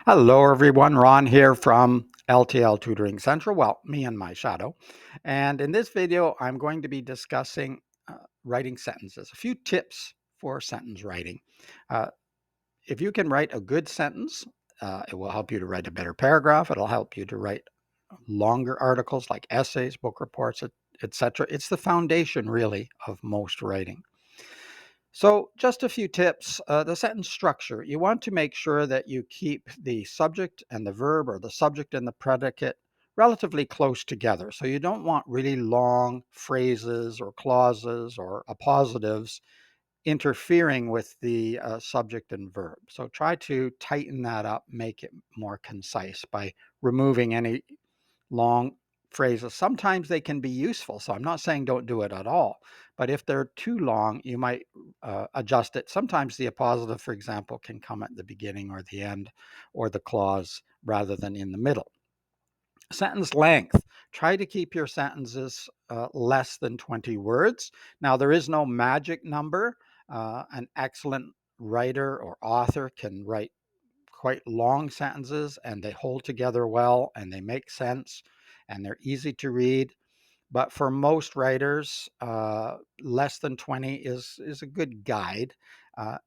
Hello, everyone. Ron here from L.T.L Tutoring Central. Well, me and my shadow. And in this video, I'm going to be discussing writing sentences, a few tips for sentence writing. Uh, if you can write a good sentence, it will help you to write a better paragraph. It'll help you to write longer articles like essays, book reports, etc. It's the foundation, really, of most writing. So, just a few tips. The sentence structure. You want to make sure that you keep the subject and the verb, or the subject and the predicate, relatively close together. So, you don't want really long phrases or clauses or appositives interfering with the subject and verb. So, try to tighten that up, make it more concise by removing any long phrases. Sometimes they can be useful. So I'm not saying don't do it at all. But if they're too long, you might adjust it. Sometimes the appositive, for example, can come at the beginning or the end or the clause rather than in the middle. Sentence length. Try to keep your sentences less than 20 words. Now, there is no magic number. An excellent writer or author can write quite long sentences and they hold together well and they make sense and they're easy to read. But for most writers, less than 20 is a good guide.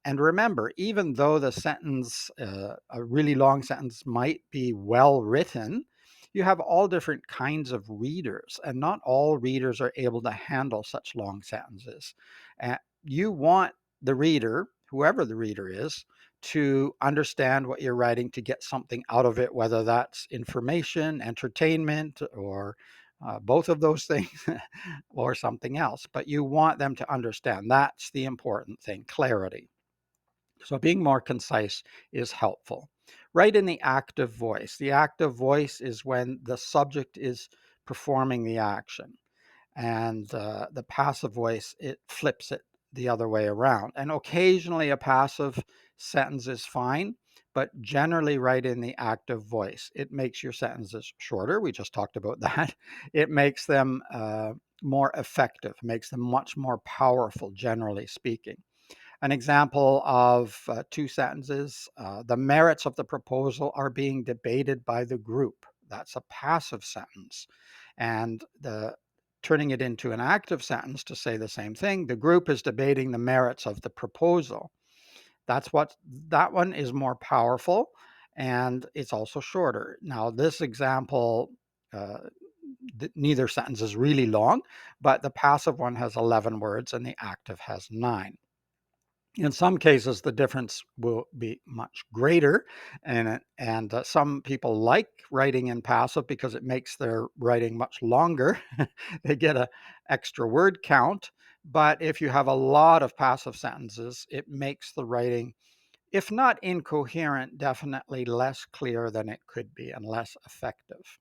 And remember, even though the sentence, a really long sentence, might be well written, you have all different kinds of readers, and not all readers are able to handle such long sentences. You want the reader, whoever the reader is, to understand what you're writing, to get something out of it, whether that's information, entertainment, or both of those things or something else. But you want them to understand. That's the important thing, clarity. So being more concise is helpful. Write in the active voice. The active voice is when the subject is performing the action, and the passive voice, it flips it the other way around. And occasionally a passive sentence is fine, but generally write in the active voice. It makes your sentences shorter. We just talked about that. It makes them more effective, makes them much more powerful, generally speaking. An example of two sentences: the merits of the proposal are being debated by the group. That's a passive sentence. And the turning it into an active sentence to say the same thing: the group is debating the merits of the proposal. That one is more powerful, and it's also shorter. Now, this example, uh, neither sentence is really long, but the passive one has 11 words and the active has 9. In some cases, the difference will be much greater, and some people like writing in passive because it makes their writing much longer. They get a extra word count. But if you have a lot of passive sentences, it makes the writing, if not incoherent, definitely less clear than it could be and less effective.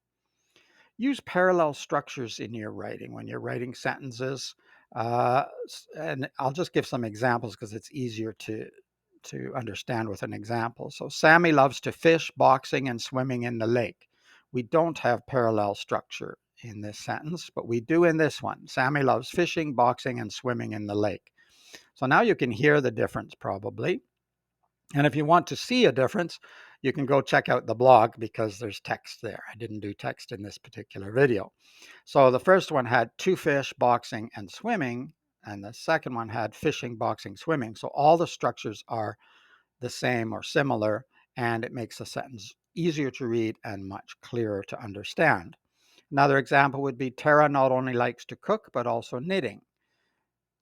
Use parallel structures in your writing when you're writing sentences. And I'll just give some examples because it's easier to understand with an example. So Sammy loves to fish, boxing, and swimming in the lake. We don't have parallel structure in this sentence, but we do in this one. Sammy loves fishing, boxing, and swimming in the lake. So now you can hear the difference probably. And if you want to see a difference, you can go check out the blog because there's text there. I didn't do text in this particular video. So the first one had two fish, boxing, and swimming, and the second one had fishing, boxing, swimming. So all the structures are the same or similar, and it makes the sentence easier to read and much clearer to understand. Another example would be Tara not only likes to cook, but also knitting.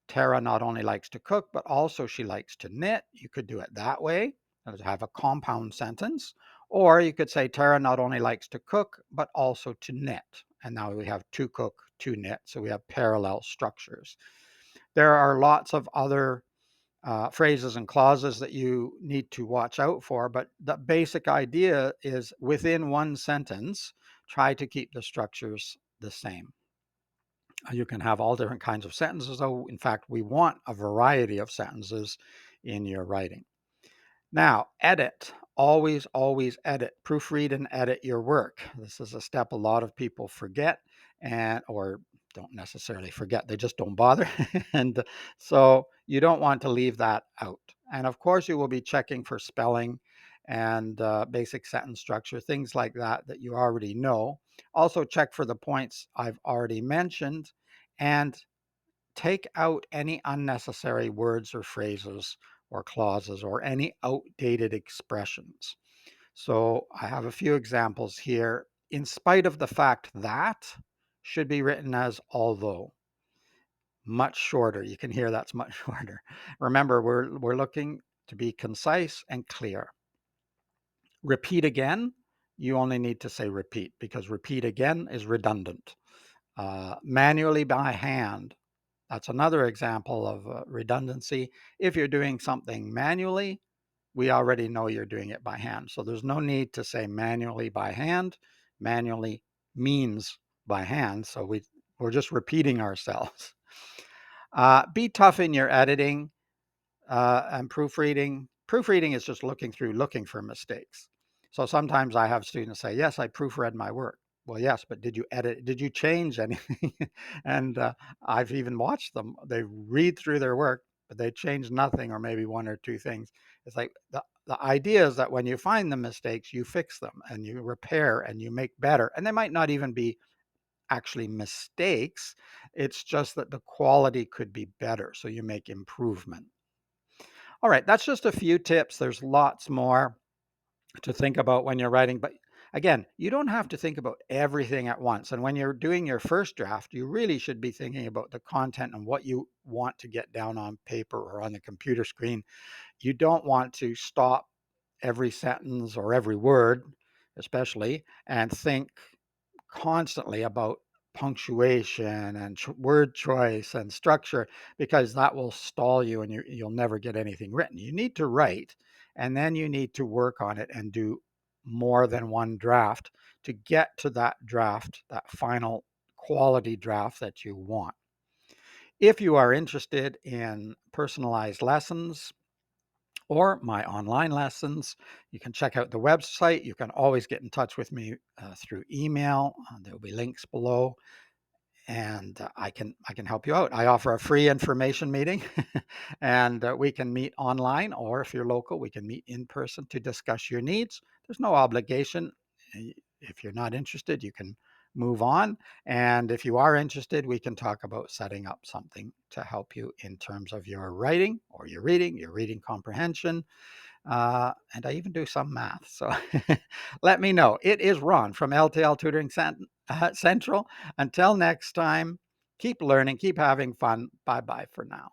Tara not only likes to cook, but also she likes to knit. You could do it that way, have a compound sentence. Or you could say Tara not only likes to cook, but also to knit. And now we have to cook, to knit. So we have parallel structures. There are lots of other phrases and clauses that you need to watch out for, but the basic idea is within one sentence, try to keep the structures the same. You can have all different kinds of sentences, though. In fact, we want a variety of sentences in your writing. Now, edit. Always, always edit. Proofread and edit your work. This is a step a lot of people forget, and or don't necessarily forget, they just don't bother. And so you don't want to leave that out. And of course, you will be checking for spelling and basic sentence structure, things like that that you already know. Also, check for the points I've already mentioned and take out any unnecessary words or phrases or clauses or any outdated expressions. So I have a few examples here. In spite of the fact that should be written as although. Much shorter. You can hear that's much shorter. Remember, we're looking to be concise and clear. Repeat again. You only need to say repeat because repeat again is redundant. Manually by hand. That's another example of redundancy. If you're doing something manually, we already know you're doing it by hand. So there's no need to say manually by hand. Manually means by hand. So we're just repeating ourselves. Be tough in your editing and proofreading. Proofreading is just looking through, looking for mistakes. So sometimes I have students say, yes, I proofread my work. Well, yes, but did you edit? Did you change anything? And I've even watched them. They read through their work, but they change nothing or maybe one or two things. It's like the idea is that when you find the mistakes, you fix them and you repair and you make better. And they might not even be actually mistakes. It's just that the quality could be better. So you make improvement. All right, that's just a few tips. There's lots more to think about when you're writing. But again, you don't have to think about everything at once. And when you're doing your first draft, you really should be thinking about the content and what you want to get down on paper or on the computer screen. You don't want to stop every sentence or every word, especially, and think constantly about punctuation and word choice and structure because that will stall you and you'll never get anything written. You need to write and then you need to work on it and do more than one draft to get to that draft, that final quality draft that you want. If you are interested in personalized lessons, or my online lessons. You can check out the website. You can always get in touch with me through email. There will be links below, and I can help you out. I offer a free information meeting, and we can meet online, or if you're local, we can meet in person to discuss your needs. There's no obligation. If you're not interested, you can move on. And if you are interested, we can talk about setting up something to help you in terms of your writing or your reading comprehension, and I even do some math. So let me know. It is Ron from L.T.L Tutoring Central. Until next time, keep learning, keep having fun. Bye bye for now.